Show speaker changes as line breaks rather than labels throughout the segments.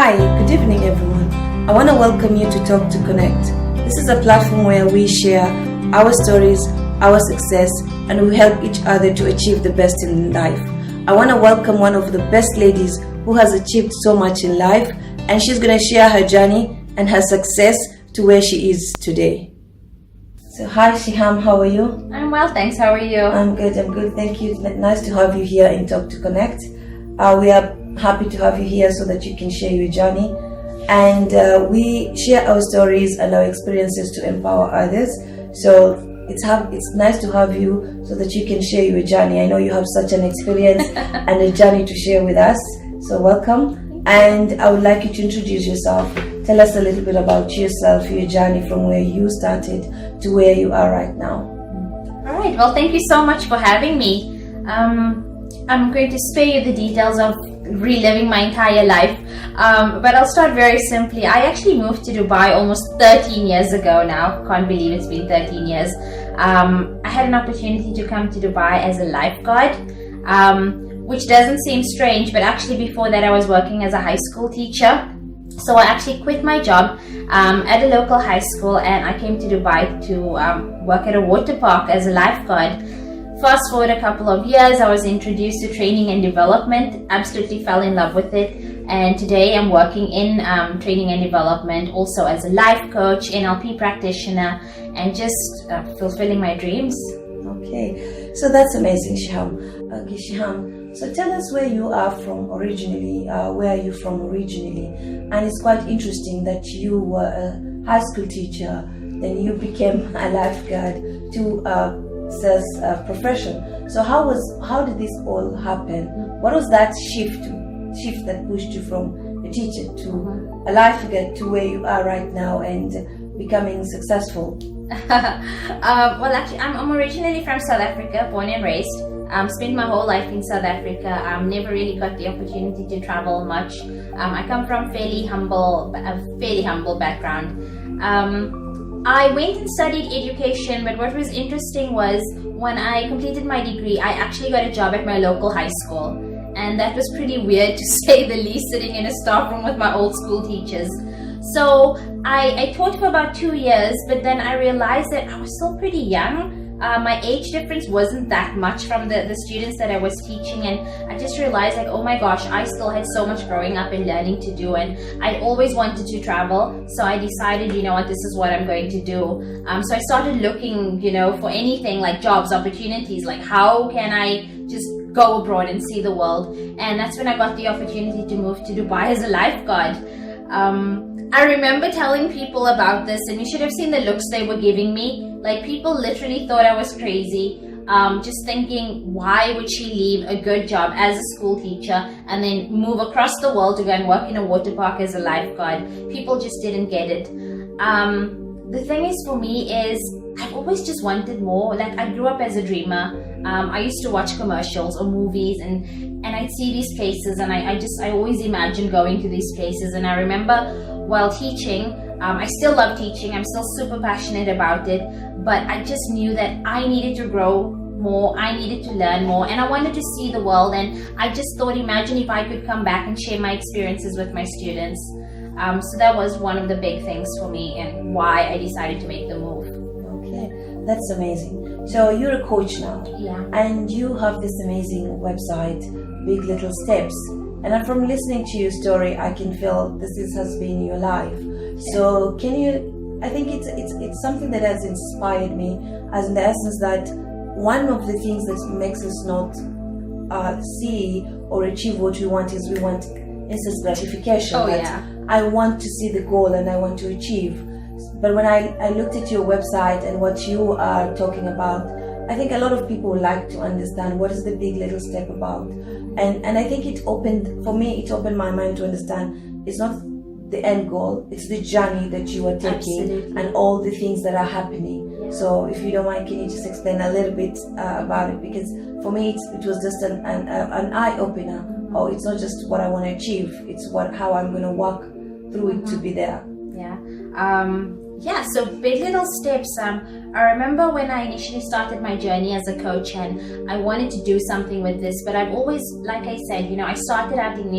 Hi, good evening everyone. I want to welcome you to Talk2Connect. This is a platform where we share our stories, our success, and we help each other to achieve the best in life. I want to welcome one of the best ladies who has achieved so much in life, and she's going to share her journey and her success to where she is today. So hi Shiham, how are you?
I'm well, thanks. How are you?
I'm good, thank you. It's nice to have you here in Talk2Connect. We are happy to have you here so that you can share your journey, and we share our stories and our experiences to empower others. So it's nice to have you so that you can share your journey. I know you have such an experience and a journey to share with us, so welcome. And I would like you to introduce yourself. Tell us a little bit about yourself, your journey from where you started to where you are right now.
All right, well, thank you so much for having me. I'm going to spare you the details of reliving my entire life, but I'll start very simply. I actually moved to Dubai almost 13 years ago now. Can't believe it's been 13 years. I had an opportunity to come to Dubai as a lifeguard, which doesn't seem strange, but actually before that I was working as a high school teacher. So I actually quit my job at a local high school, and I came to Dubai to work at a water park as a lifeguard. Fast forward a couple of years, I was introduced to training and development, absolutely fell in love with it, and today I'm working in training and development, also as a life coach, NLP practitioner, and just fulfilling my dreams.
Okay, so that's amazing, Shiham. Okay, Shiham, so tell us where you are from originally. Where are you from originally? And it's quite interesting that you were a high school teacher, then you became a lifeguard to as a profession. So how did this all happen? What was that shift that pushed you from a teacher to a lifeguard to where you are right now and becoming successful?
Well, actually, I'm originally from South Africa, born and raised. Spent my whole life in South Africa. Never really got the opportunity to travel much. I come from a fairly humble background. I went and studied education, but what was interesting was when I completed my degree, I actually got a job at my local high school. And that was pretty weird, to say the least, sitting in a staff room with my old school teachers. So I taught for about 2 years, but then I realized that I was still pretty young. My age difference wasn't that much from the students that I was teaching, and I just realized, like, oh my gosh, I still had so much growing up and learning to do, and I'd always wanted to travel. So I decided, you know what, this is what I'm going to do. So I started looking, for anything like jobs, opportunities, like how can I just go abroad and see the world. And that's when I got the opportunity to move to Dubai as a lifeguard. I remember telling people about this, and you should have seen the looks they were giving me. Like, people literally thought I was crazy, just thinking, why would she leave a good job as a school teacher and then move across the world to go and work in a water park as a lifeguard? People just didn't get it. The thing is, for me, is I've always just wanted more. Like, I grew up as a dreamer. I used to watch commercials or movies, and I'd see these places, and I always imagined going to these places. And I remember while teaching, I still love teaching, I'm still super passionate about it, but I just knew that I needed to grow more, I needed to learn more, and I wanted to see the world. And I just thought, imagine if I could come back and share my experiences with my students. So that was one of the big things for me and why I decided to make the move.
Okay, that's amazing. So you're a coach now,
yeah,
and you have this amazing website, Big Little Steps. And from listening to your story, I can feel this has been your life. So can you, I think it's something that has inspired me, as in the essence that one of the things that makes us not see or achieve what we want is we want instant gratification.
Oh,
that
yeah.
I want to see the goal and I want to achieve. But when I looked at your website and what you are talking about, I think a lot of people would like to understand what is the Big Little Step about. And I think it opened my mind to understand it's not the end goal, it's the journey that you are taking. Absolutely. And all the things that are happening. Yeah. So if you don't mind, can you just explain a little bit about it? Because for me, it was just an eye-opener. Mm-hmm. Oh, it's not just what I want to achieve, it's how I'm going to walk through it to be there.
Yeah. Yeah, so big little steps. I remember when I initially started my journey as a coach, and I wanted to do something with this, but I've always, like I said, I started out in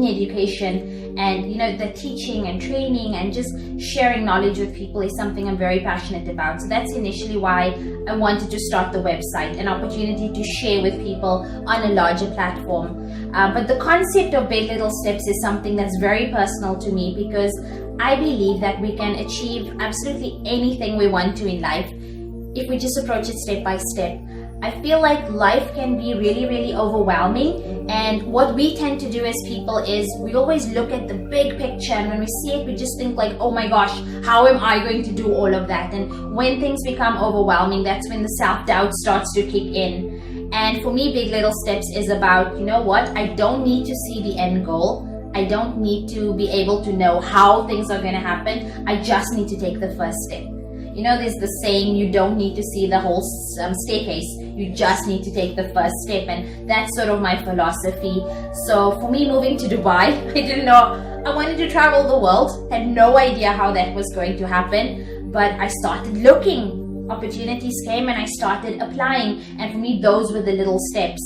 education, and the teaching and training and just sharing knowledge with people is something I'm very passionate about. So that's initially why I wanted to start the website, an opportunity to share with people on a larger platform. But the concept of big little steps is something that's very personal to me, because I believe that we can achieve absolutely anything we want to in life if we just approach it step by step. I feel like life can be really, really overwhelming, and what we tend to do as people is we always look at the big picture, and when we see it, we just think like, oh my gosh, how am I going to do all of that? And when things become overwhelming, that's when the self-doubt starts to kick in. And for me, big little steps is about, I don't need to see the end goal. I don't need to be able to know how things are going to happen. I just need to take the first step. There's the saying, you don't need to see the whole staircase. You just need to take the first step. And that's sort of my philosophy. So for me, moving to Dubai, I didn't know. I wanted to travel the world. Had no idea how that was going to happen. But I started looking. Opportunities came and I started applying. And for me, those were the little steps.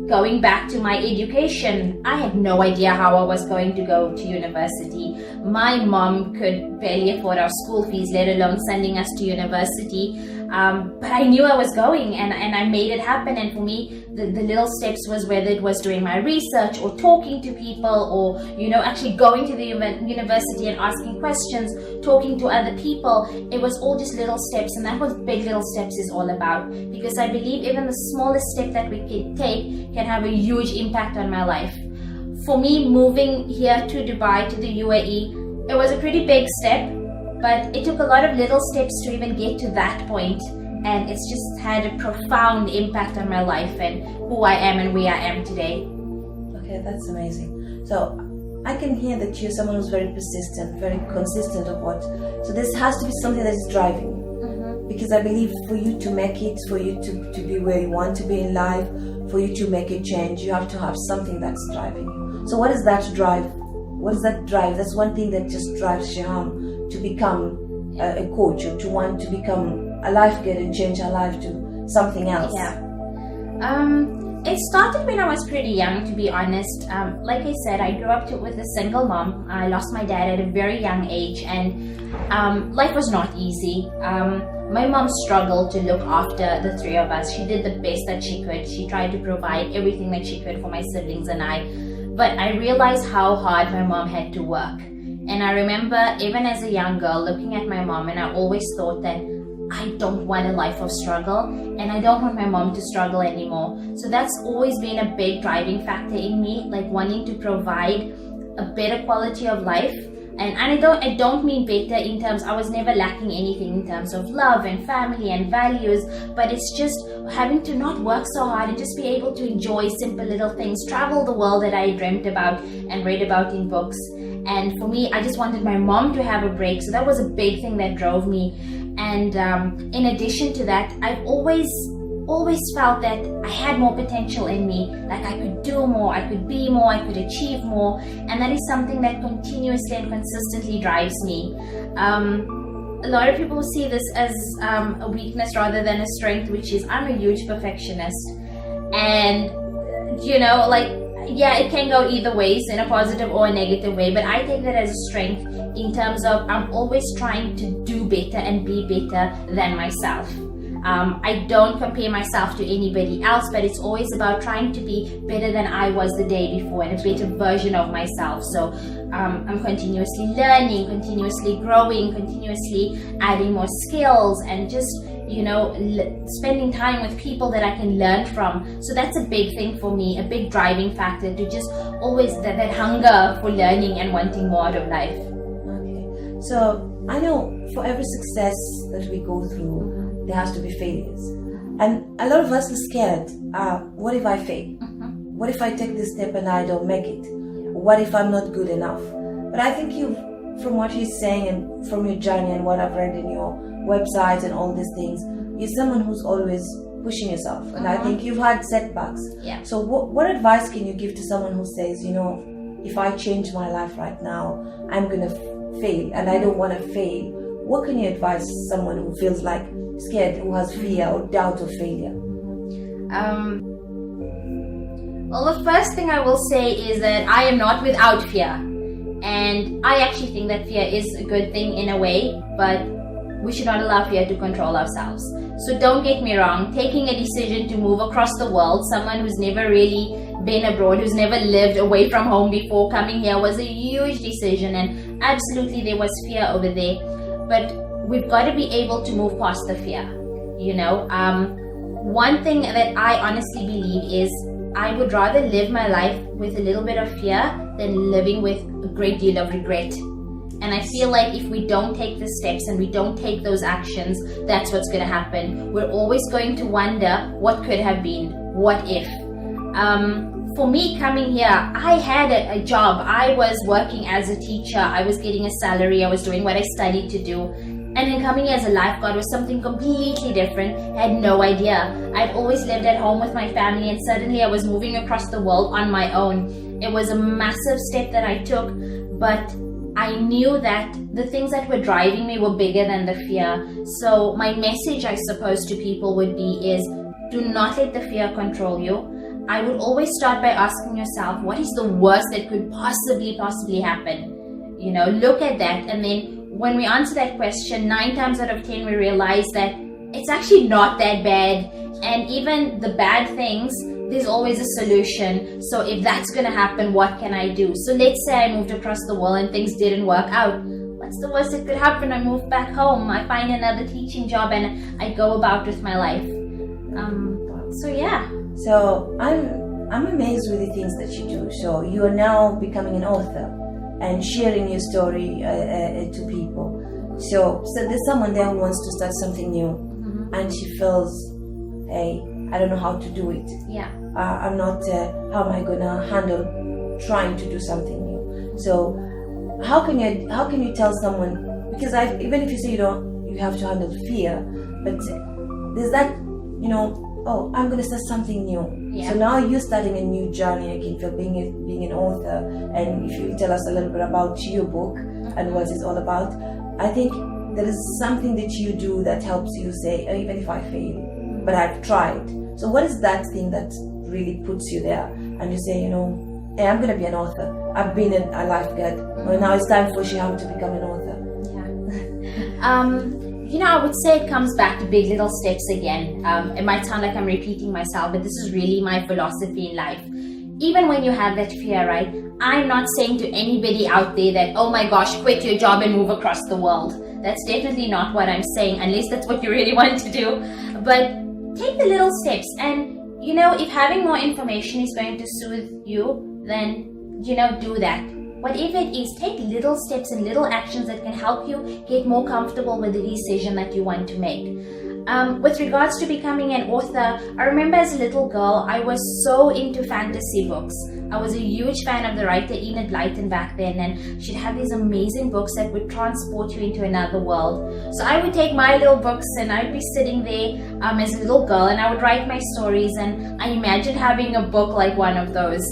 Going back to my education, I had no idea how I was going to go to university. My mom could barely afford our school fees, let alone sending us to university. But I knew I was going, and I made it happen. And for me, the little steps was whether it was doing my research or talking to people, or actually going to the university and asking questions, talking to other people. It was all just little steps, and that's what big little steps is all about. Because I believe even the smallest step that we can take can have a huge impact on my life. For me, moving here to Dubai, to the UAE, it was a pretty big step, but it took a lot of little steps to even get to that point, and it's just had a profound impact on my life and who I am and where I am today.
Okay, that's amazing. So I can hear that you're someone who's very persistent, very consistent of what. So this has to be something that is driving you. Because I believe for you to make it, for you to be where you want to be in life, for you to make a change, you have to have something that's driving you. So what is that drive? What is that drive? That's one thing that just drives Shiham to become a coach, or to want to become a life giver and change her life to something else.
Yeah. It started when I was pretty young, to be honest. Like I said, I grew up with a single mom. I lost my dad at a very young age, and life was not easy. My mom struggled to look after the three of us. She did the best that she could. She tried to provide everything that she could for my siblings and I. But I realized how hard my mom had to work. And I remember, even as a young girl, looking at my mom, and I always thought that I don't want a life of struggle, and I don't want my mom to struggle anymore. So that's always been a big driving factor in me, like wanting to provide a better quality of life. And I don't mean better in terms, I was never lacking anything in terms of love and family and values, but it's just having to not work so hard and just be able to enjoy simple little things, travel the world that I dreamt about and read about in books. And for me, I just wanted my mom to have a break, so that was a big thing that drove me. And in addition to that, I've always felt that I had more potential in me, like I could do more, I could be more, I could achieve more, and that is something that continuously and consistently drives me. A lot of people see this as a weakness rather than a strength, which is I'm a huge perfectionist, and it can go either ways, in a positive or a negative way, but I take that as a strength in terms of I'm always trying to do better and be better than myself. I don't compare myself to anybody else, but it's always about trying to be better than I was the day before, and a better version of myself. So I'm continuously learning, continuously growing, continuously adding more skills, and just spending time with people that I can learn from. So that's a big thing for me, a big driving factor, to just always that hunger for learning and wanting more out of life.
Okay, so I know for every success that we go through, there has to be failures, and a lot of us are scared. What if I fail? What if I take this step and I don't make it? What if I'm not good enough? But I think from what he's saying and from your journey and what I've read in your website and all these things, you're someone who's always pushing yourself, and I think you've had setbacks.
Yeah.
So what advice can you give to someone who says, if I change my life right now, I'm gonna fail and I don't want to fail, what can you advise someone who feels like scared, who has fear or doubt of failure?
Well, the first thing I will say is that I am not without fear. And I actually think that fear is a good thing in a way, but we should not allow fear to control ourselves. So don't get me wrong, taking a decision to move across the world, someone who's never really been abroad, who's never lived away from home before, coming here was a huge decision, and absolutely there was fear over there. But we've got to be able to move past the fear. One thing that I honestly believe is I would rather live my life with a little bit of fear than living with a great deal of regret. And I feel like if we don't take the steps and we don't take those actions, that's what's going to happen. We're always going to wonder what could have been, what if. For me coming here, I had a job. I was working as a teacher. I was getting a salary. I was doing what I studied to do. And then coming here as a lifeguard was something completely different. I had no idea. I'd always lived at home with my family, and suddenly I was moving across the world on my own. It was a massive step that I took, but I knew that the things that were driving me were bigger than the fear. So my message, I suppose, to people would be is do not let the fear control you. I would always start by asking yourself, what is the worst that could possibly happen? Look at that, and then when we answer that question, 9 times out of 10 we realize that it's actually not that bad, and even the bad things, there's always a solution. So if that's going to happen, what can I do? So let's say I moved across the world and things didn't work out. What's the worst that could happen? I move back home, I find another teaching job, and I go about with my life.
So I'm amazed with the things that you do. So you are now becoming an author and sharing your story to people. So there's someone there who wants to start something new, and she feels, hey, I don't know how to do it.
Yeah.
I'm not. How am I gonna handle trying to do something new? So how can you tell someone? Because even if you say you have to handle fear, but there's that oh, I'm gonna start something new.
Yeah.
So now you're starting a new journey again for being an author. And if you tell us a little bit about your book and what it's all about, I think there is something that you do that helps you say, oh, even if I fail, but I've tried. So what is that thing that really puts you there? And you say, hey, I'm gonna be an author. I've been a lifeguard. Well, now it's time for Shiham to become an author.
Yeah. I would say it comes back to big little steps again. It might sound like I'm repeating myself, but this is really my philosophy in life. Even when you have that fear, right? I'm not saying to anybody out there that, oh my gosh, quit your job and move across the world. That's definitely not what I'm saying, unless that's what you really want to do. But take the little steps, and if having more information is going to soothe you, then do that. Whatever it is, take little steps and little actions that can help you get more comfortable with the decision that you want to make. With regards to becoming an author, I remember as a little girl, I was so into fantasy books. I was a huge fan of the writer Enid Blyton back then, and she'd have these amazing books that would transport you into another world. So I would take my little books and I'd be sitting there as a little girl, and I would write my stories, and I imagined having a book like one of those.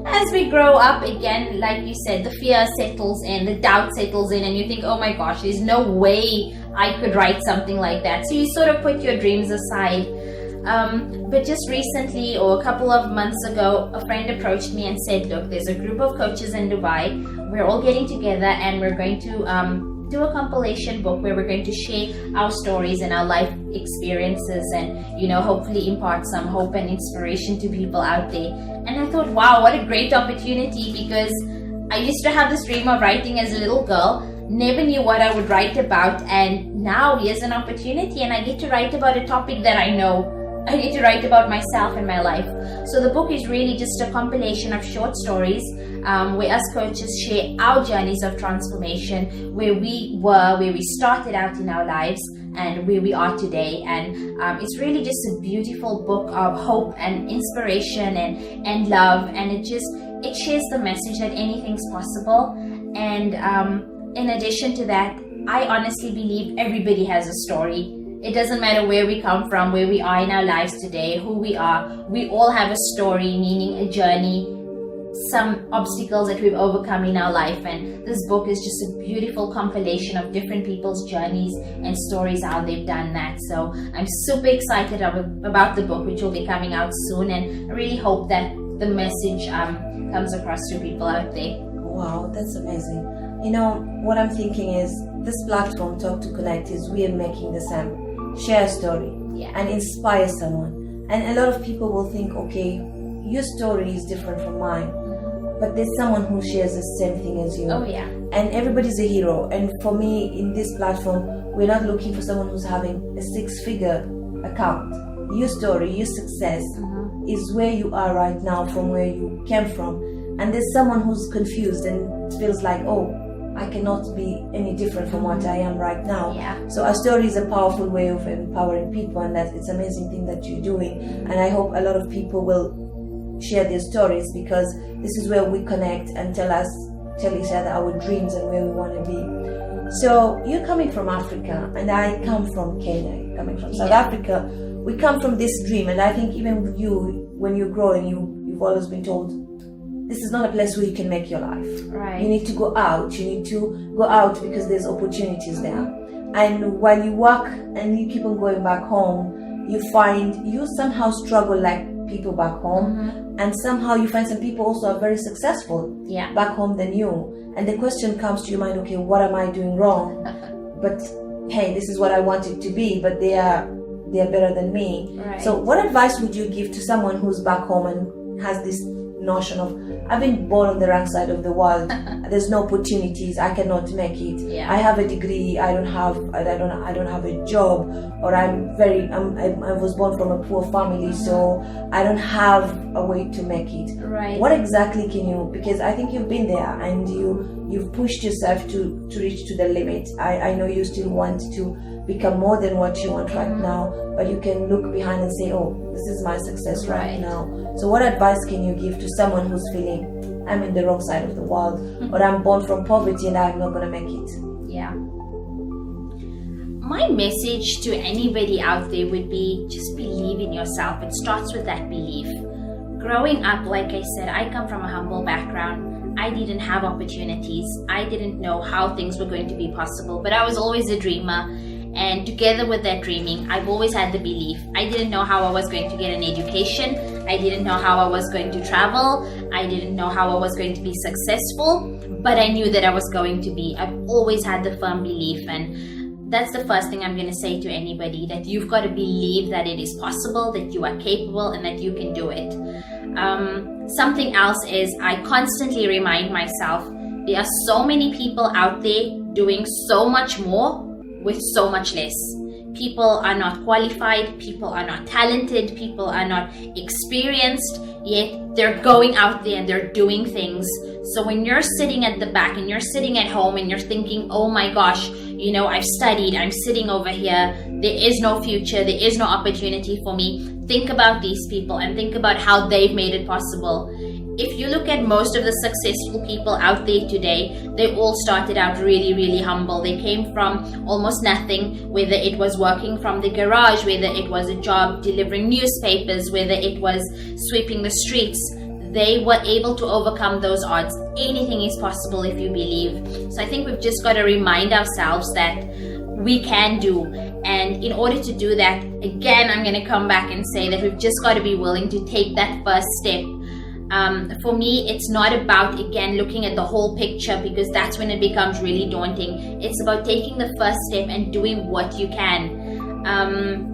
As we grow up, again, like you said, the fear settles in, the doubt settles in, and you think, oh my gosh, there's no way I could write something like that. So you sort of put your dreams aside. But just recently, or a couple of months ago, a friend approached me and said, look, there's a group of coaches in Dubai. We're all getting together and we're going to do a compilation book where we're going to share our stories and our life experiences, and hopefully impart some hope and inspiration to people out there. And I thought, wow, what a great opportunity, because I used to have this dream of writing as a little girl, never knew what I would write about, and now here's an opportunity, and I get to write about a topic that I know. I get to write about myself and my life. So the book is really just a compilation of short stories where us coaches share our journeys of transformation, where we started out in our lives and where we are today. And it's really just a beautiful book of hope and inspiration and love, and it shares the message that anything's possible. And in addition to that, I honestly believe everybody has a story. It doesn't matter where we come from, where we are in our lives today, who we are. We all have a story, meaning a journey. some obstacles that we've overcome in our life, and this book is just a beautiful compilation of different people's journeys and stories, how they've done that. So I'm super excited about the book, which will be coming out soon, and I really hope that the message comes across to people out there.
Wow, that's amazing. You know, what I'm thinking is this platform, Talk2Connect, is we are making the same. Share a story and inspire someone. And a lot of people will think, okay, your story is different from mine, but there's someone who shares the same thing as you.
Oh yeah.
And everybody's a hero. And for me, in this platform, we're not looking for someone who's having a 6-figure account. Your story, your success is where you are right now from where you came from. And there's someone who's confused and feels like, oh, I cannot be any different from what I am right now.
Yeah.
So our story is a powerful way of empowering people, and that it's an amazing thing that you're doing. And I hope a lot of people will share their stories, because this is where we connect and tell each other our dreams and where we want to be. So you're coming from Africa, and I come from Kenya, coming from South Africa. We come from this dream, and I think even with you, when you're growing, you've always been told, this is not a place where you can make your life.
Right.
You need to go out. You need to go out because there's opportunities there. And while you work and you keep on going back home, you find you somehow struggle like people back home, and somehow you find some people also are very successful back home than you. And the question comes to your mind, okay, what am I doing wrong? But hey, this is what I want it to be, but they are better than me.
Right.
So what advice would you give to someone who's back home and has this notion of, I've been born on the wrong side of the world, there's no opportunities, I cannot make it, I have a degree, I don't have a job, or I was born from a poor family, so I don't have a way to make it.
Right.
What exactly can you, because I think you've been there and you've pushed yourself to reach to the limit. I know you still want to become more than what you want right now, but you can look behind and say, oh, this is my success right now. So what advice can you give to someone who's feeling, I'm in the wrong side of the world, or I'm born from poverty and I'm not going to make it?
Yeah. My message to anybody out there would be, just believe in yourself. It starts with that belief. Growing up, like I said, I come from a humble background. I didn't have opportunities. I didn't know how things were going to be possible, but I was always a dreamer. And together with that dreaming, I've always had the belief. I didn't know how I was going to get an education. I didn't know how I was going to travel. I didn't know how I was going to be successful, but I knew that I was going to be. I've always had the firm belief, and that's the first thing I'm going to say to anybody, that you've got to believe that it is possible, that you are capable, and that you can do it. Something else is, I constantly remind myself, there are so many people out there doing so much more with so much less. People are not qualified, people are not talented, people are not experienced, yet they're going out there and they're doing things. So when you're sitting at the back and you're sitting at home and you're thinking, oh my gosh, you know, I've studied, I'm sitting over here, there is no future, there is no opportunity for me, think about these people and think about how they've made it possible. If you look at most of the successful people out there today, they all started out really, really humble. They came from almost nothing, whether it was working from the garage, whether it was a job delivering newspapers, whether it was sweeping the streets. They were able to overcome those odds. Anything is possible if you believe. So I think we've just got to remind ourselves that we can do. And in order to do that, again, I'm going to come back and say that we've just got to be willing to take that first step. For me, it's not about, again, looking at the whole picture, because that's when it becomes really daunting. It's about taking the first step and doing what you can.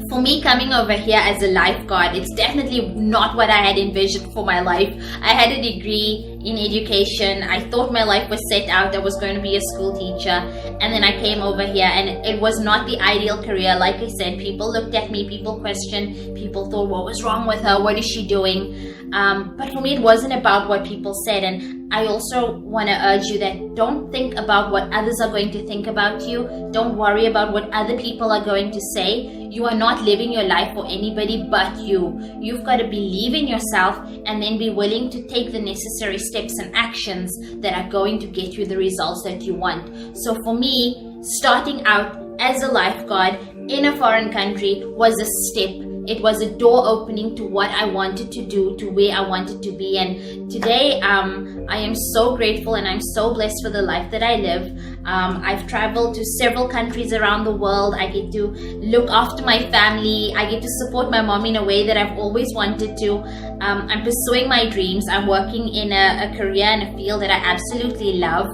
For me, coming over here as a lifeguard, it's definitely not what I had envisioned for my life. I had a degree in education. I thought my life was set out. I was going to be a school teacher. And then I came over here and it was not the ideal career. Like I said, people looked at me, people questioned, people thought, what was wrong with her? What is she doing? But for me, it wasn't about what people said. And I also want to urge you that don't think about what others are going to think about you. Don't worry about what other people are going to say. You are not living your life for anybody but you. You've got to believe in yourself and then be willing to take the necessary steps and actions that are going to get you the results that you want. So for me, starting out as a lifeguard in a foreign country was a step. it was a door opening to what I wanted to do, to where I wanted to be. And today I am so grateful and I'm so blessed for the life that I live. I've traveled to several countries around the world. I get to look after my family. I get to support my mom in a way that I've always wanted to. I'm pursuing my dreams. I'm working in a career and a field that I absolutely love.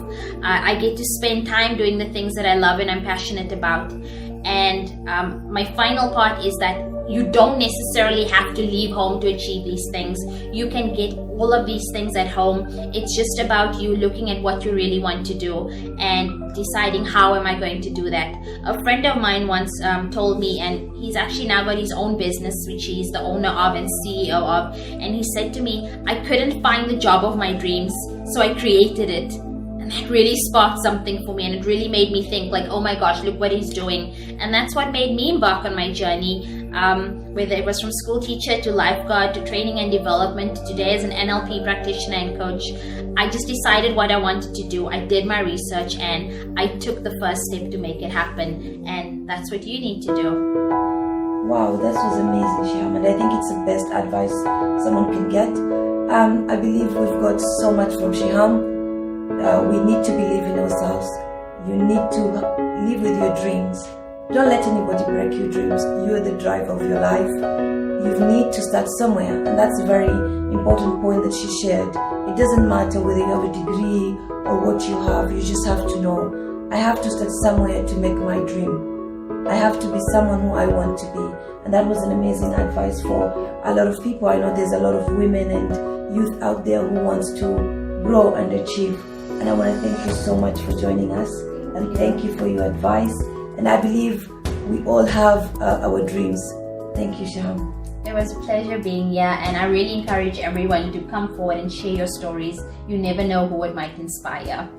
I get to spend time doing the things that I love and I'm passionate about. And my final part is that you don't necessarily have to leave home to achieve these things. You can get all of these things at home. It's just about you looking at what you really want to do and deciding how am I going to do that. A friend of mine once told me, and he's actually now got his own business, which he's the owner of and CEO of, and he said to me, I couldn't find the job of my dreams, so I created it. And that really sparked something for me, and it really made me think like, oh my gosh, look what he's doing. And that's what made me embark on my journey, whether it was from school teacher to lifeguard to training and development to today as an NLP practitioner and coach. I just decided what I wanted to do. I did my research and I took the first step to make it happen. And that's what you need to do.
Wow, that was amazing, Shiham, and I think it's the best advice someone can get. I believe we've got so much from Shiham. We need to believe in ourselves. You need to live with your dreams. Don't let anybody break your dreams. You're the driver of your life. You need to start somewhere, and that's a very important point that she shared. It doesn't matter whether you have a degree or what you have. You just have to know, I have to start somewhere to make my dream. I have to be someone who I want to be. And that was an amazing advice for a lot of people. I know there's a lot of women and youth out there who wants to grow and achieve. And I want to thank you so much for joining us, and thank you for your advice. And I believe we all have our dreams. Thank you, Shiham.
It was a pleasure being here, and I really encourage everyone to come forward and share your stories. You never know who it might inspire.